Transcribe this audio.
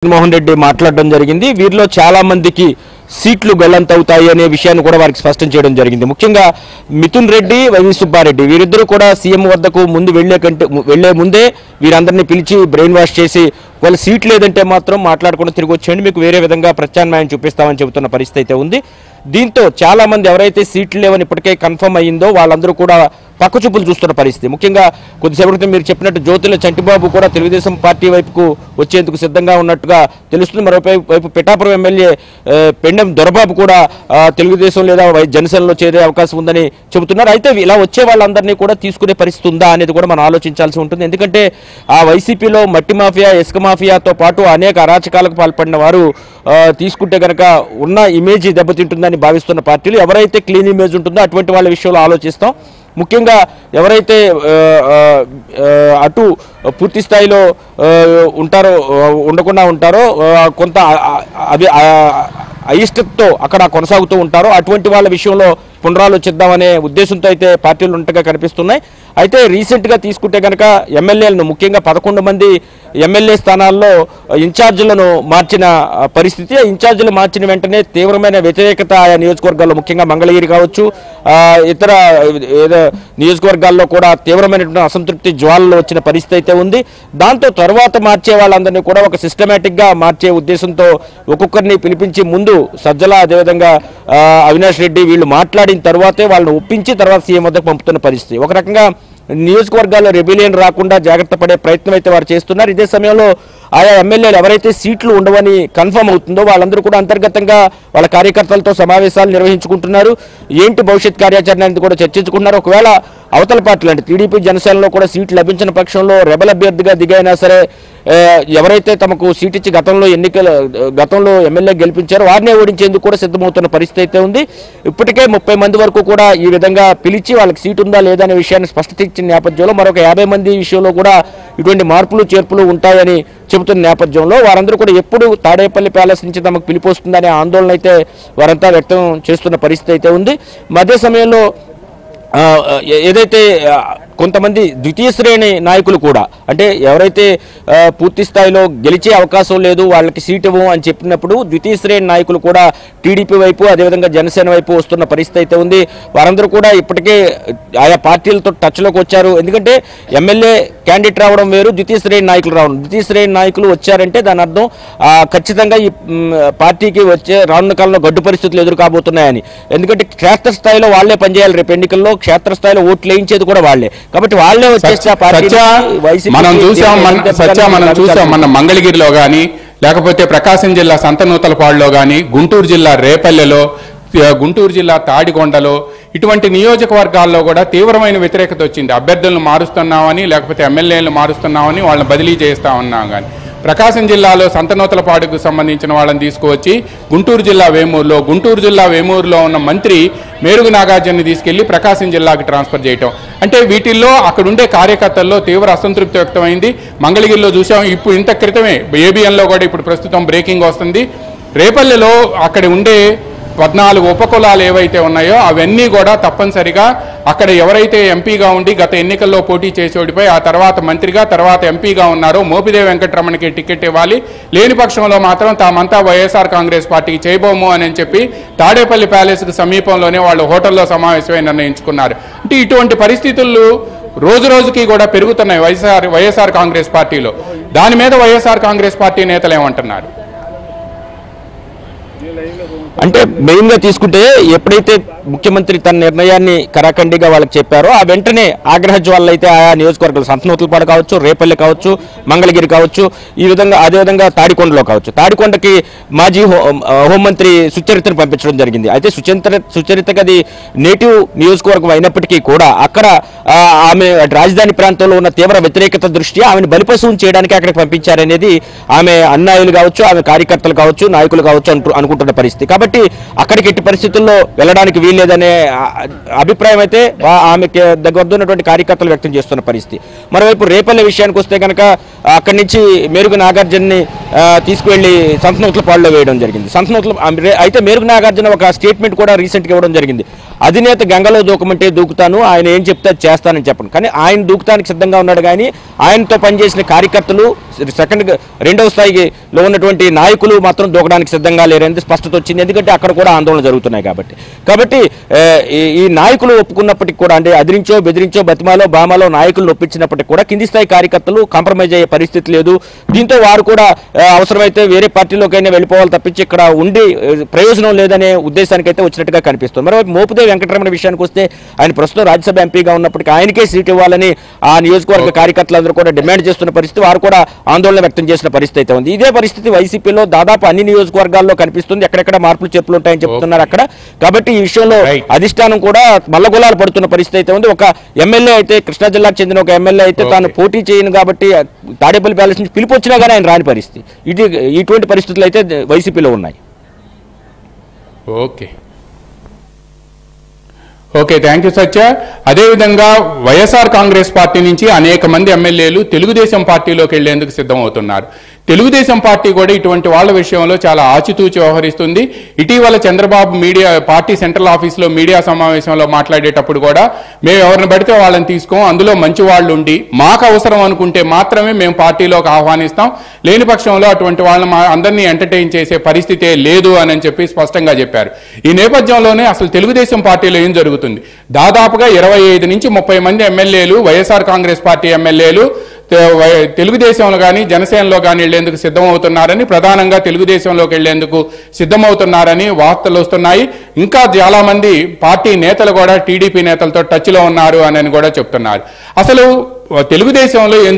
జగన్మోహన్ రెడ్డి మాట్లాడడం జరిగింది. వీరిలో చాలా మందికి సీట్లు గల్లంతవుతాయి అనే విషయాన్ని కూడా వారికి స్పష్టం చేయడం జరిగింది. ముఖ్యంగా మిథున్ రెడ్డి, వైవి సుబ్బారెడ్డి వీరిద్దరూ కూడా సీఎం వద్దకు వెళ్లే ముందే వీరందరినీ పిలిచి బ్రెయిన్ వాష్ చేసి వాళ్ళ సీట్ లేదంటే మాత్రం మాట్లాడకుండా తిరిగి వచ్చేయండి, మీకు వేరే విధంగా ప్రత్యామ్నాయం చూపిస్తామని చెబుతున్న పరిస్థితి అయితే ఉంది. దీంతో చాలా మంది ఎవరైతే సీట్లు లేవని ఇప్పటికే కన్ఫర్మ్ అయ్యిందో వాళ్ళందరూ కూడా పక్కచూపులు చూస్తున్న పరిస్థితి. ముఖ్యంగా కొద్దిసేపటి క్రితం మీరు చెప్పినట్టు జ్యోతుల చంటిబాబు కూడా తెలుగుదేశం పార్టీ వైపుకు వచ్చేందుకు సిద్ధంగా ఉన్నట్టుగా తెలుస్తుంది. మరోవైపు పిఠాపురం ఎమ్మెల్యే పెండెం దొరబాబు కూడా తెలుగుదేశం లేదా జనసేనలో చేరే అవకాశం ఉందని చెబుతున్నారు. అయితే ఇలా వచ్చే వాళ్ళందరినీ కూడా తీసుకునే పరిస్థితి ఉందా అనేది కూడా మనం ఆలోచించాల్సి ఉంటుంది. ఎందుకంటే ఆ వైసీపీలో మట్టి మాఫియా, ఇసుక మాఫియాతో పాటు అనేక అరాచకాలకు పాల్పడిన వారు తీసుకుంటే కనుక ఉన్న ఇమేజ్ దెబ్బతింటుందని భావిస్తున్న పార్టీలు ఎవరైతే క్లీన్ ఇమేజ్ ఉంటుందో అటువంటి వాళ్ళ విషయంలో ఆలోచిస్తాం. ముఖ్యంగా ఎవరైతే అటు పూర్తి స్థాయిలో ఉండకుండా ఉంటారో కొంత అయిష్టతో అక్కడ కొనసాగుతూ ఉంటారో అటువంటి వాళ్ళ విషయంలో పునరాలోచిద్దామనే ఉద్దేశంతో అయితే పార్టీలు ఉన్నట్టుగా కనిపిస్తున్నాయి. అయితే రీసెంట్గా తీసుకుంటే కనుక ఎమ్మెల్యేలను ముఖ్యంగా 11 మంది ఎమ్మెల్యే స్థానాల్లో ఇన్ఛార్జీలను మార్చిన పరిస్థితి. ఇన్ఛార్జీలు మార్చిన వెంటనే తీవ్రమైన వ్యతిరేకత ఆయా నియోజకవర్గాల్లో ముఖ్యంగా మంగళగిరి కావచ్చు, ఇతర నియోజకవర్గాల్లో కూడా తీవ్రమైనటువంటి అసంతృప్తి జ్వాలలో వచ్చిన పరిస్థితి అయితే ఉంది. దాంతో తర్వాత మార్చే వాళ్ళందరినీ కూడా ఒక సిస్టమేటిక్గా మార్చే ఉద్దేశంతో ఒక్కొక్కరిని పిలిపించి ముందు సజ్జల, అదేవిధంగా అవినాష్ రెడ్డి వీళ్ళు మాట్లాడిన తర్వాతే వాళ్ళని ఒప్పించి తర్వాత సీఎం వద్దకు పంపుతున్న పరిస్థితి. ఒక రకంగా నియోజకవర్గాల్లో రెబిలియన్ రాకుండా జాగ్రత్త పడే ప్రయత్నం అయితే వారు చేస్తున్నారు. ఇదే సమయంలో ఆయా ఎమ్మెల్యేలు ఎవరైతే సీట్లు ఉండవని కన్ఫర్మ్ అవుతుందో వాళ్ళందరూ కూడా అంతర్గతంగా వాళ్ళ కార్యకర్తలతో సమావేశాలు నిర్వహించుకుంటున్నారు. ఏంటి భవిష్యత్ కార్యాచరణ అనేది కూడా చర్చించుకుంటున్నారు. ఒకవేళ అవతల పార్టీలు అంటే టీడీపీ, జనసేనలో కూడా సీట్లు లభించిన పక్షంలో రెబల్ అభ్యర్థిగా దిగైనా సరే ఎవరైతే తమకు సీట్ ఇచ్చి గతంలో ఎమ్మెల్యే గెలిపించారో వారినే ఓడించేందుకు కూడా సిద్ధమవుతున్న పరిస్థితి అయితే ఉంది. ఇప్పటికే 30 మంది వరకు కూడా ఈ విధంగా పిలిచి వాళ్ళకి సీటు ఉందా లేదా అనే విషయాన్ని స్పష్టత ఇచ్చిన నేపథ్యంలో మరొక 50 మంది విషయంలో కూడా ఇటువంటి మార్పులు చేర్పులు ఉంటాయని చెబుతున్న నేపథ్యంలో వారందరూ కూడా ఎప్పుడు తాడేపల్లి ప్యాలెస్ నుంచి తమకు పిలుపు వస్తుందనే ఆందోళన అయితే వారంతా వ్యక్తం చేస్తున్న పరిస్థితి అయితే ఉంది. మధ్య సమయంలో ఏదైతే కొంతమంది ద్వితీయ శ్రేణి నాయకులు కూడా అంటే ఎవరైతే పూర్తి స్థాయిలో గెలిచే అవకాశం లేదు వాళ్ళకి సీట్ ఇవ్వము అని చెప్పినప్పుడు ద్వితీయ శ్రేణి నాయకులు కూడా టీడీపీ వైపు, అదేవిధంగా జనసేన వైపు వస్తున్న పరిస్థితి అయితే ఉంది. వారందరూ కూడా ఇప్పటికే ఆయా పార్టీలతో టచ్లోకి వచ్చారు. ఎందుకంటే ఎమ్మెల్యే క్యాండిడేట్ రావడం వేరు, ద్వితీయ శ్రేణి నాయకులు రావడం. ద్వితీయ శ్రేణి నాయకులు వచ్చారంటే దాని అర్థం ఖచ్చితంగా ఈ పార్టీకి వచ్చే రానున్న కాలంలో గడ్డు పరిస్థితులు ఎదురు కాబోతున్నాయని. ఎందుకంటే క్షేత్రస్థాయిలో వాళ్లే పనిచేయాలి. రేపు ఎన్నికల్లో క్షేత్రస్థాయిలో ఓట్లు వేయించేది కూడా వాళ్లే. కాబట్టి వాళ్ళే వచ్చేస్తే మనం చూసాం మన మంగళగిరిలో గాని, లేకపోతే ప్రకాశం జిల్లా సంతనూతలపాడులో గాని, గుంటూరు జిల్లా రేపల్లెలో, గుంటూరు జిల్లా తాడికొండలో ఇటువంటి నియోజకవర్గాల్లో కూడా తీవ్రమైన వ్యతిరేకత వచ్చింది. అభ్యర్థులను మారుస్తున్నామని, లేకపోతే ఎమ్మెల్యేలను మారుస్తున్నామని, వాళ్ళని బదిలీ చేస్తా ఉన్నాం. కానీ ప్రకాశం జిల్లాలో సంతనూతలపాడుకు సంబంధించిన వాళ్ళని తీసుకువచ్చి గుంటూరు జిల్లా వేమూరులో ఉన్న మంత్రి మేరుగు నాగార్జునని తీసుకెళ్లి ప్రకాశం జిల్లాకి ట్రాన్స్ఫర్ చేయటం అంటే వీటిల్లో అక్కడుండే కార్యకర్తల్లో తీవ్ర అసంతృప్తి వ్యక్తమైంది. మంగళగిరిలో చూసాం. ఇప్పుడు ఇంత క్రితమే ఏబిఎన్లో కూడా ఇప్పుడు ప్రస్తుతం బ్రేకింగ్ వస్తుంది. రేపల్లెలో అక్కడ ఉండే 14 ఉపకులాలు ఏవైతే ఉన్నాయో అవన్నీ కూడా తప్పనిసరిగా అక్కడ ఎవరైతే ఎంపీగా ఉండి గత ఎన్నికల్లో పోటీ చేసి ఓడిపోయి ఆ తర్వాత మంత్రిగా, తర్వాత ఎంపీగా ఉన్నారో మోపిదేవి వెంకటరమణకి టికెట్ ఇవ్వాలి, లేని పక్షంలో మాత్రం తామంతా వైఎస్ఆర్ కాంగ్రెస్ పార్టీకి చేయబోము అని చెప్పి తాడేపల్లి ప్యాలెస్కి సమీపంలోనే వాళ్ళు హోటల్లో సమావేశమై నిర్ణయించుకున్నారు. అంటే ఇటువంటి పరిస్థితులు రోజు రోజుకి కూడా పెరుగుతున్నాయి వైఎస్ఆర్ కాంగ్రెస్ పార్టీలో. దాని మీద వైఎస్ఆర్ కాంగ్రెస్ పార్టీ నేతలు ఏమంటున్నారు అంటే మెయిన్గా తీసుకుంటే ఎప్పుడైతే ముఖ్యమంత్రి తన నిర్ణయాన్ని కరాఖండిగా వాళ్ళకి చెప్పారో ఆ వెంటనే ఆగ్రహజ్వాలలు అయితే ఆయా నియోజకవర్గాలు సంతనూతలపాడు కావచ్చు, రేపల్లె కావచ్చు, మంగళగిరి కావచ్చు, ఈ విధంగా అదేవిధంగా తాడికొండలో కావచ్చు. తాడికొండకి మాజీ హోంమంత్రి సుచరితను పంపించడం జరిగింది. అయితే సుచరితకి అది నేటివ్ నియోజకవర్గం అయినప్పటికీ కూడా అక్కడ ఆమె రాజధాని ప్రాంతంలో ఉన్న తీవ్ర వ్యతిరేకత దృష్ట్యా ఆమెను బలిపశువును చేయడానికి అక్కడికి పంపించారనేది ఆమె అన్నాయులు కావచ్చు, ఆమె కార్యకర్తలు కావచ్చు, నాయకులు కావచ్చు అనుకుంటున్న పరిస్థితి. కాబట్టి అక్కడికి ఎట్టి పరిస్థితుల్లో వెళ్ళడానికి వీల్లేదనే అభిప్రాయం అయితే ఆమెకి దగ్గర ఉన్నటువంటి కార్యకర్తలు వ్యక్తం చేస్తున్న పరిస్థితి. మరోవైపు రేపల్లె విషయానికి వస్తే కనుక అక్కడి నుంచి మేరుగు నాగార్జునని తీసుకువెళ్లి సంతనూతలపాడులో వేయడం జరిగింది. అయితే మేరుగు నాగార్జున ఒక స్టేట్మెంట్ కూడా రీసెంట్గా ఇవ్వడం జరిగింది. అధినేత గంగలో దూకమంటే దూకుతాను, ఆయన ఏం చెప్తే చేస్తానని చెప్పను. కానీ ఆయన దూకుతానికి సిద్ధంగా ఉన్నాడు. కానీ ఆయనతో పనిచేసిన కార్యకర్తలు రెండవ స్థాయిలో ఉన్నటువంటి నాయకులు మాత్రం దూకడానికి సిద్ధంగా లేరనేది స్పష్టత వచ్చింది. ఎందుకంటే అక్కడ కూడా ఆందోళన జరుగుతున్నాయి కాబట్టి ఈ నాయకులు ఒప్పుకున్నప్పటికీ కూడా అంటే అదిరించో బెదిరించో బతిమాలో బామాలో నాయకులు ఒప్పించినప్పటికీ కూడా కింది స్థాయి కార్యకర్తలు కాంప్రమైజ్ అయ్యే పరిస్థితి లేదు. దీంతో వారు కూడా అవసరమైతే వేరే పార్టీలోకైనా వెళ్ళిపోవాలి తప్పించి ఇక్కడ ఉండి ప్రయోజనం లేదనే ఉద్దేశానికైతే వచ్చినట్టుగా కనిపిస్తుంది. మరోవైపు మోపుదేవి వెంకటరమణ విషయానికి వస్తే ఆయన ప్రస్తుతం రాజ్యసభ ఎంపీగా ఉన్నప్పటికీ ఆయనకే సీట్ ఇవ్వాలని ఆ నియోజకవర్గ కార్యకర్తలందరూ కూడా డిమాండ్ చేస్తున్న పరిస్థితి, వారు కూడా ఆందోళన వ్యక్తం చేసిన పరిస్థితి అయితే ఉంది. ఇదే పరిస్థితి వైసీపీలో దాదాపు అన్ని నియోజకవర్గాల్లో కనిపిస్తుంది. ఎక్కడెక్కడ మార్పులు చెప్పులు ఉంటాయని చెప్తున్నారు అక్కడ. కాబట్టి ఈ విషయంలో అధిష్టానం కూడా మల్లగొలాలు పడుతున్న పరిస్థితి అయితే ఉంది. ఒక ఎమ్మెల్యే అయితే కృష్ణా జిల్లాకు చెందిన ఒక ఎమ్మెల్యే అయితే తాను పోటీ చేయను కాబట్టి తాడేపల్లి ప్యాలెస్ నుంచి పిలుపు వచ్చినా కానీ ఆయన రాని పరిస్థితి. ఇటువంటి పరిస్థితులు అయితే వైసీపీలో ఉన్నాయి. ఓకే, థ్యాంక్ యూ సత్య. అదేవిధంగా వైఎస్ఆర్ కాంగ్రెస్ పార్టీ నుంచి అనేక మంది ఎమ్మెల్యేలు తెలుగుదేశం పార్టీలోకి వెళ్లేందుకు సిద్ధమవుతున్నారు. తెలుగుదేశం పార్టీ కూడా ఇటువంటి వాళ్ళ విషయంలో చాలా ఆచితూచి వ్యవహరిస్తుంది. ఇటీవల చంద్రబాబు పార్టీ సెంట్రల్ ఆఫీసులో మీడియా సమావేశంలో మాట్లాడేటప్పుడు కూడా మేము ఎవరిని పడితే వాళ్ళని తీసుకోం, అందులో మంచి వాళ్ళు ఉండి మాకు అవసరం అనుకుంటే మాత్రమే మేము పార్టీలోకి ఆహ్వానిస్తాం, లేని పక్షంలో అటువంటి వాళ్ళని అందరినీ ఎంటర్టైన్ చేసే పరిస్థితే లేదు అని చెప్పి స్పష్టంగా చెప్పారు. ఈ నేపథ్యంలోనే అసలు తెలుగుదేశం పార్టీలో ఏం జరుగుతుంది? దాదాపుగా 25 నుంచి 30 మంది ఎమ్మెల్యేలు, వైఎస్ఆర్ కాంగ్రెస్ పార్టీ ఎమ్మెల్యేలు తెలుగుదేశంలో కానీ జనసేనలో కానీ వెళ్లేందుకు సిద్ధమవుతున్నారని, ప్రధానంగా తెలుగుదేశంలోకి వెళ్లేందుకు సిద్ధమవుతున్నారని వార్తలు వస్తున్నాయి. ఇంకా చాలా మంది పార్టీ నేతలు కూడా టీడీపీ నేతలతో టచ్లో ఉన్నారు అని కూడా చెప్తున్నారు. అసలు తెలుగుదేశంలో ఏం